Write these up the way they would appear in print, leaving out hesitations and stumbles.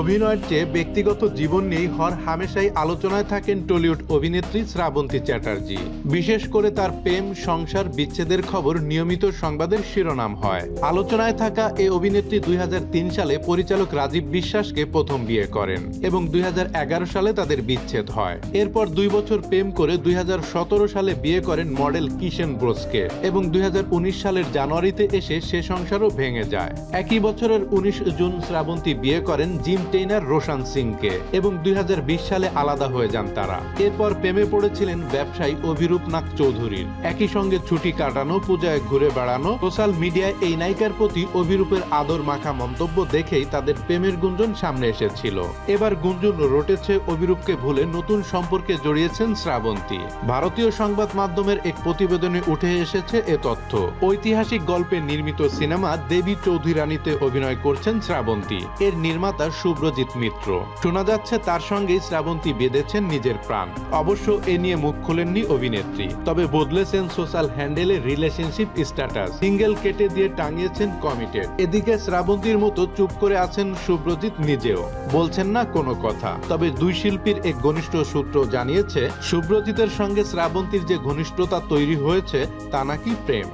অভিনয়ের চেয়ে ব্যক্তিগত জীবন নিয়েই হামেশাই আলোচনায় থাকেন টলিউড অভিনেত্রী শ্রাবন্তী চ্যাটার্জি। বিশেষ করে তার প্রেম, সংসার, বিচ্ছেদের খবর নিয়মিত সংবাদের শিরোনাম হয়। আলোচনায় থাকা এই অভিনেত্রী 2003 সালে পরিচালক রাজীব বিশ্বাসকে প্রথম বিয়ে করেন এবং 2011 সালে তাদের বিচ্ছেদ হয়। এরপর 2 বছর প্রেম করে 2017 সালে বিয়ে করেন মডেল কিষেন ব্রোসকে এবং 2019 সালের জানুয়ারিতে এসে সে সংসারও ভেঙে যায়। একই বছরের 19 জুন শ্রাবন্তী বিয়ে করেন জিম টেইনার রোশান সিংকে এবং 2020 সালে আলাদা হয়ে যান তারা। এরপর প্রেমে পড়েছিলেন ব্যবসায়ী অভিরূপ নাগ চৌধুরীর। একই সঙ্গে ছুটি কাটানো, পূজায় ঘুরে বেড়ানো। সোশ্যাল মিডিয়ায় এই নায়িকার প্রতি অভিরূপের আদর মাখা মন্তব্য দেখেই তাদের প্রেমের গুঞ্জন সামনে এসেছিল। এবার গুঞ্জন রটেছে অভিরূপকে ভুলে নতুন সম্পর্কে জড়িয়েছেন শ্রাবন্তী। ভারতীয় সংবাদ মাধ্যমের এক প্রতিবেদনে উঠে এসেছে এ তথ্য। ঐতিহাসিক গল্পে নির্মিত সিনেমা দেবী চৌধুরী রানীতে অভিনয় করছেন শ্রাবন্তী। এর নির্মাতা শুভ্রজিৎ মিত্র। শোনা যাচ্ছে তার সঙ্গেই শ্রাবন্তী বেঁধেছেন নিজের প্রাণ। অবশ্য এ নিয়ে মুখ খোলেননি অভিনেত্রী, তবে বদলেছেন সোশ্যাল হ্যান্ডেলে রিলেশনশিপ স্ট্যাটাস। সিঙ্গেল কেটে দিয়ে টাঙিয়েছেন কমিটেড। এদিকে শ্রাবন্তীর মতো চুপ করে আছেন শুভ্রজিৎ নিজেও, বলছেন না কোনো কথা। তবে দুই শিল্পীর এক ঘনিষ্ঠ সূত্র জানিয়েছে শুভ্রজিতের সঙ্গে শ্রাবন্তীর যে ঘনিষ্ঠতা তৈরি হয়েছে তা নাকি প্রেম।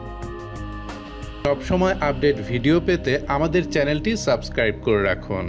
সবসময় আপডেট ভিডিও পেতে আমাদের চ্যানেলটি সাবস্ক্রাইব করে রাখুন।